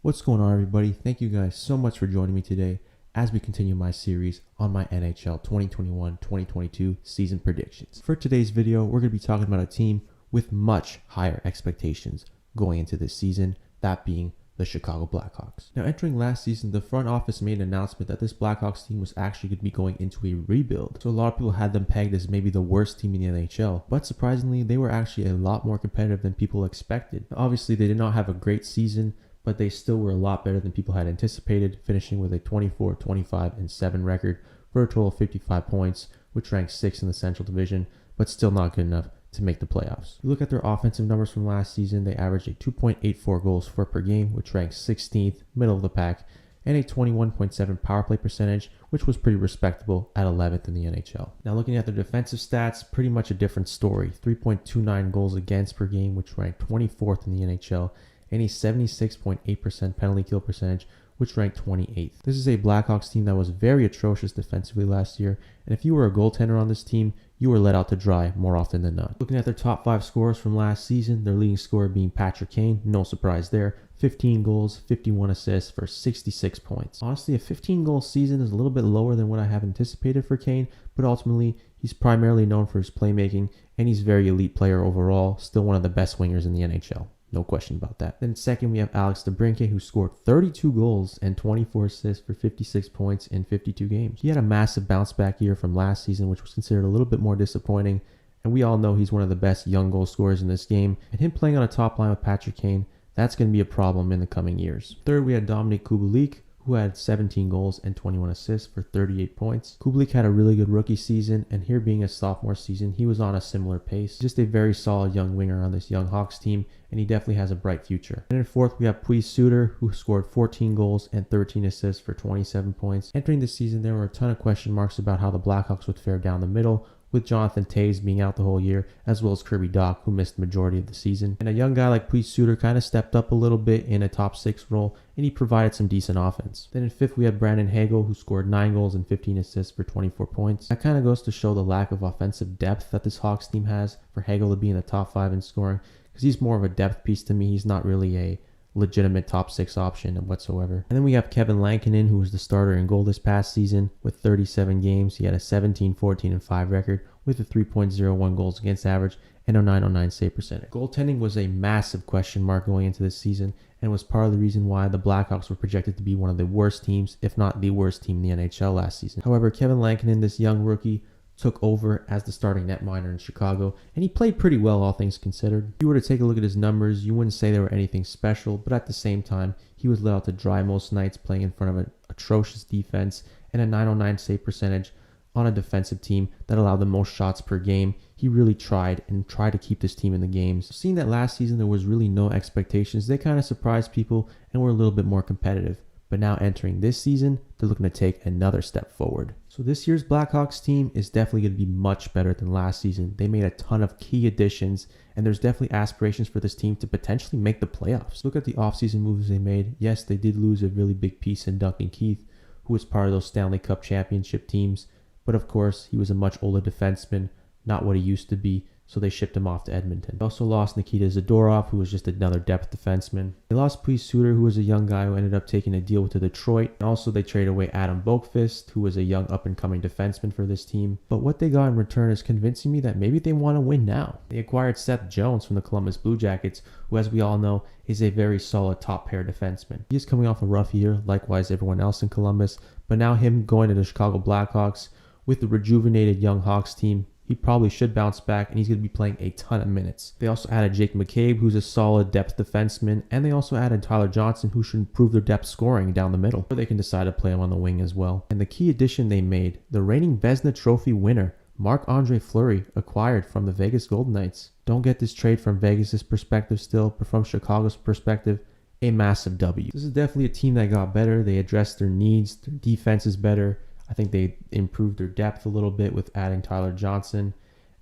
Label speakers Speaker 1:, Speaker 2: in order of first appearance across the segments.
Speaker 1: What's going on, everybody? Thank you guys so much for joining me today as we continue my series on my NHL 2021-2022 season predictions. For today's video, we're going to be talking about a team with much higher expectations going into this season, that being the Chicago Blackhawks. Now, entering last season, the front office made an announcement that this Blackhawks team was actually going to be going into a rebuild. So a lot of people had them pegged as maybe the worst team in the NHL, but surprisingly, they were actually a lot more competitive than people expected. Now, obviously, they did not have a great season, but they still were a lot better than people had anticipated, finishing with a 24, 25, and 7 record for a total of 55 points, which ranks 6th in the Central Division, but still not good enough to make the playoffs. If you look at their offensive numbers from last season, they averaged a 2.84 goals for per game, which ranks 16th, middle of the pack, and a 21.7 power play percentage, which was pretty respectable at 11th in the NHL. Now, looking at their defensive stats, pretty much a different story. 3.29 goals against per game, which ranked 24th in the NHL, and a 76.8% penalty kill percentage, which ranked 28th. This is a Blackhawks team that was very atrocious defensively last year, and if you were a goaltender on this team, you were let out to dry more often than not. Looking at their top 5 scorers from last season, their leading scorer being Patrick Kane, no surprise there, 15 goals, 51 assists for 66 points. Honestly, a 15-goal season is a little bit lower than what I have anticipated for Kane, but ultimately, he's primarily known for his playmaking, and he's a very elite player overall, still one of the best wingers in the NHL. No question about that. Then second, we have Alex Dubrinke, who scored 32 goals and 24 assists for 56 points in 52 games. He had a massive bounce back year from last season, which was considered a little bit more disappointing. And we all know he's one of the best young goal scorers in this game. And him playing on a top line with Patrick Kane, that's going to be a problem in the coming years. Third, we had Dominique Kubaleek, who had 17 goals and 21 assists for 38 points. Kubaleek had a really good rookie season, and here being a sophomore season, he was on a similar pace. Just a very solid young winger on this young Hawks team, and he definitely has a bright future. And in fourth, we have Suter, who scored 14 goals and 13 assists for 27 points. Entering the season, there were a ton of question marks about how the Blackhawks would fare down the middle, with Jonathan Toews being out the whole year, as well as Kirby Dach, who missed the majority of the season. And a young guy like Suter kind of stepped up a little bit in a top 6 role, and he provided some decent offense. Then in fifth, we had Brandon Hagel, who scored 9 goals and 15 assists for 24 points. That kind of goes to show the lack of offensive depth that this Hawks team has for Hagel to be in the top 5 in scoring, because he's more of a depth piece to me. He's not really a legitimate top 6 option whatsoever. And then we have Kevin Lankin, who was the starter in goal this past season with 37 games. He had a 17, 14, and 5 record with a 3.01 goals against average and a 909 save percentage. Goaltending was a massive question mark going into this season and was part of the reason why the Blackhawks were projected to be one of the worst teams, if not the worst team in the NHL last season. However, Kevin Lankin, this young rookie, took over as the starting netminder in Chicago, and he played pretty well, all things considered. If you were to take a look at his numbers, you wouldn't say they were anything special, but at the same time, he was let out to dry most nights, playing in front of an atrocious defense and a 909 save percentage on a defensive team that allowed the most shots per game. He really tried to keep this team in the games. Seeing that last season there was really no expectations, they kind of surprised people and were a little bit more competitive. But now entering this season, they're looking to take another step forward. So this year's Blackhawks team is definitely going to be much better than last season. They made a ton of key additions, and there's definitely aspirations for this team to potentially make the playoffs. Look at the offseason moves they made. Yes, they did lose a really big piece in Duncan Keith, who was part of those Stanley Cup championship teams. But of course, he was a much older defenseman, not what he used to be, so they shipped him off to Edmonton. They also lost Nikita Zadorov, who was just another depth defenseman. They lost Suter, who was a young guy who ended up taking a deal to Detroit. And also, they traded away Adam Boqvist, who was a young up-and-coming defenseman for this team. But what they got in return is convincing me that maybe they want to win now. They acquired Seth Jones from the Columbus Blue Jackets, who, as we all know, is a very solid top-pair defenseman. He is coming off a rough year, likewise everyone else in Columbus. But now him going to the Chicago Blackhawks with the rejuvenated young Hawks team, he probably should bounce back, and he's going to be playing a ton of minutes. They also added Jake McCabe, who's a solid depth defenseman, and they also added Tyler Johnson, who should improve their depth scoring down the middle, or they can decide to play him on the wing as well. And the key addition they made, the reigning Vezina Trophy winner, Marc-Andre Fleury, acquired from the Vegas Golden Knights. Don't get this trade from Vegas' perspective still, but from Chicago's perspective, a massive W. This is definitely a team that got better. They addressed their needs. Their defense is better. I think they improved their depth a little bit with adding Tyler Johnson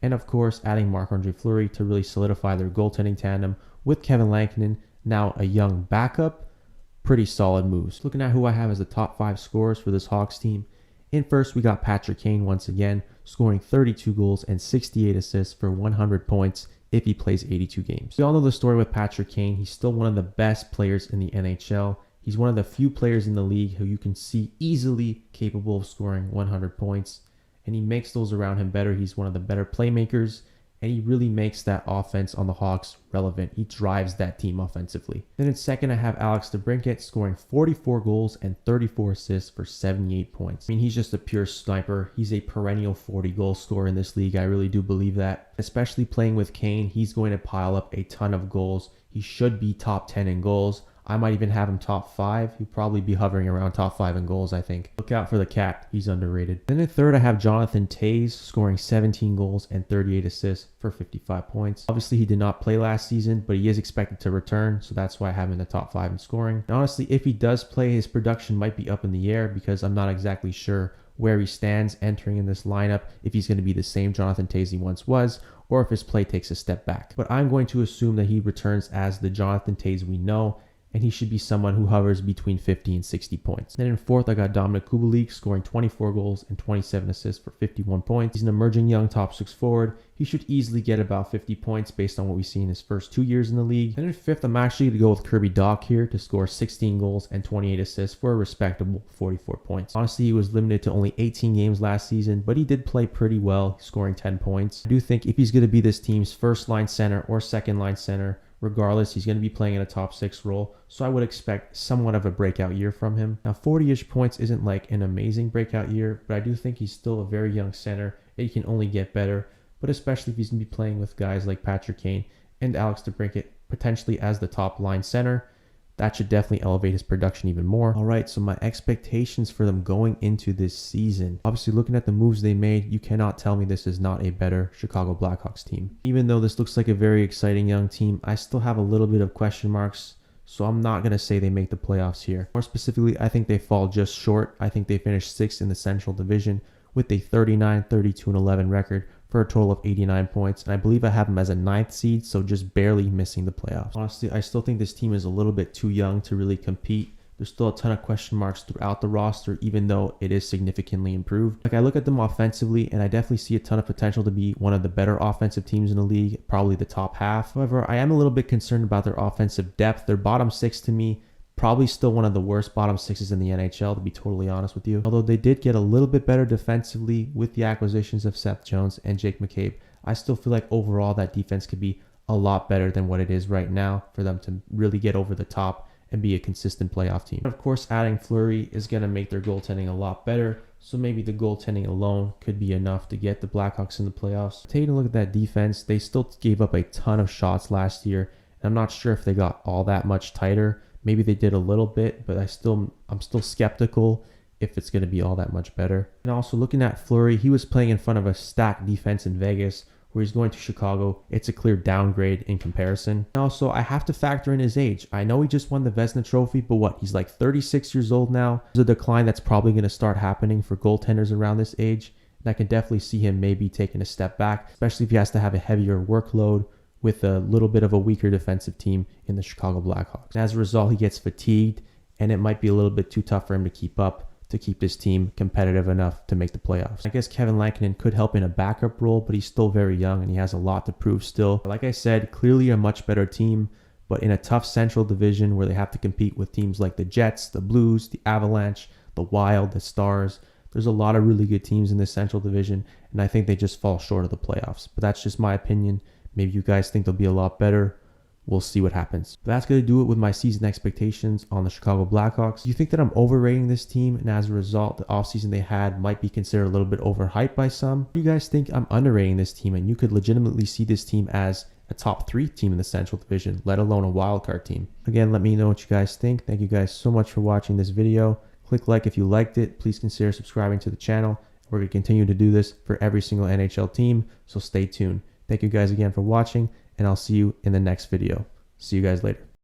Speaker 1: and, of course, adding Marc-Andre Fleury to really solidify their goaltending tandem with Kevin Lankin, now a young backup. Pretty solid moves. Looking at who I have as the top 5 scorers for this Hawks team. In first, we got Patrick Kane once again, scoring 32 goals and 68 assists for 100 points if he plays 82 games. We all know the story with Patrick Kane. He's still one of the best players in the NHL. He's one of the few players in the league who you can see easily capable of scoring 100 points, and he makes those around him better. He's one of the better playmakers, and he really makes that offense on the Hawks relevant. He drives that team offensively. Then in second, I have Dubrinke scoring 44 goals and 34 assists for 78 points. I mean, he's just a pure sniper. He's a perennial 40-goal scorer in this league. I really do believe that. Especially playing with Kane, he's going to pile up a ton of goals. He should be top 10 in goals. I might even have him top 5. He'll probably be hovering around top 5 in goals, I think. Look out for the cat. He's underrated. Then in third, I have Jonathan Toews scoring 17 goals and 38 assists for 55 points. Obviously, he did not play last season, but he is expected to return, so that's why I have him in the top 5 in scoring. And honestly, if he does play, his production might be up in the air because I'm not exactly sure where he stands entering in this lineup, if he's going to be the same Jonathan Toews he once was, or if his play takes a step back. But I'm going to assume that he returns as the Jonathan Toews we know, and he should be someone who hovers between 50 and 60 points. Then in fourth, I got Dominique Kubaleek scoring 24 goals and 27 assists for 51 points. He's an emerging young top 6 forward. He should easily get about 50 points based on what we see in his first 2 years in the league. And in fifth, I'm actually going to go with Kirby Dach here to score 16 goals and 28 assists for a respectable 44 points. Honestly, he was limited to only 18 games last season, but he did play pretty well, scoring 10 points. I do think if he's going to be this team's first line center or second line center, regardless, he's going to be playing in a top 6 role, so I would expect somewhat of a breakout year from him. Now, 40-ish points isn't like an amazing breakout year, but I do think he's still a very young center. He can only get better, but especially if he's going to be playing with guys like Patrick Kane and Dubrinke potentially as the top line center, that should definitely elevate his production even more. All right, so my expectations for them going into this season. Obviously, looking at the moves they made, you cannot tell me this is not a better Chicago Blackhawks team. Even though this looks like a very exciting young team, I still have a little bit of question marks, so I'm not going to say they make the playoffs here. More specifically, I think they fall just short. I think they finish 6th in the Central Division with a 39, 32, and 11 record for a total of 89 points. And I believe I have them as a 9th seed, so just barely missing the playoffs. Honestly, I still think this team is a little bit too young to really compete. There's still a ton of question marks throughout the roster, even though it is significantly improved. Like, I look at them offensively, and I definitely see a ton of potential to be one of the better offensive teams in the league, probably the top half. However, I am a little bit concerned about their offensive depth. Their bottom 6 to me, probably still one of the worst bottom 6s in the NHL, to be totally honest with you. Although they did get a little bit better defensively with the acquisitions of Seth Jones and Jake McCabe, I still feel like overall that defense could be a lot better than what it is right now for them to really get over the top and be a consistent playoff team. Of course, adding Fleury is going to make their goaltending a lot better, so maybe the goaltending alone could be enough to get the Blackhawks in the playoffs. Taking a look at that defense, they still gave up a ton of shots last year, and I'm not sure if they got all that much tighter. Maybe they did a little bit, but I'm still skeptical if it's going to be all that much better. And also looking at Fleury, he was playing in front of a stacked defense in Vegas, where he's going to Chicago. It's a clear downgrade in comparison. And also, I have to factor in his age. I know he just won the Vezina Trophy, but what? He's like 36 years old now. There's a decline that's probably going to start happening for goaltenders around this age. And I can definitely see him maybe taking a step back, especially if he has to have a heavier workload with a little bit of a weaker defensive team in the Chicago Blackhawks. And as a result, he gets fatigued, and it might be a little bit too tough for him to keep up, to keep this team competitive enough to make the playoffs. I guess Kevin Lankin could help in a backup role, but he's still very young and he has a lot to prove still. Like I said, clearly a much better team, but in a tough Central Division where they have to compete with teams like the Jets, the Blues, the Avalanche, the Wild, the Stars. There's a lot of really good teams in this Central Division, and I think they just fall short of the playoffs. But that's just my opinion. Maybe you guys think they'll be a lot better. We'll see what happens. But that's going to do it with my season expectations on the Chicago Blackhawks. Do you think that I'm overrating this team, and as a result, the offseason they had might be considered a little bit overhyped by some? Do you guys think I'm underrating this team, and you could legitimately see this team as a top 3 team in the Central Division, let alone a wildcard team? Again, let me know what you guys think. Thank you guys so much for watching this video. Click like if you liked it. Please consider subscribing to the channel. We're going to continue to do this for every single NHL team, so stay tuned. Thank you guys again for watching, and I'll see you in the next video. See you guys later.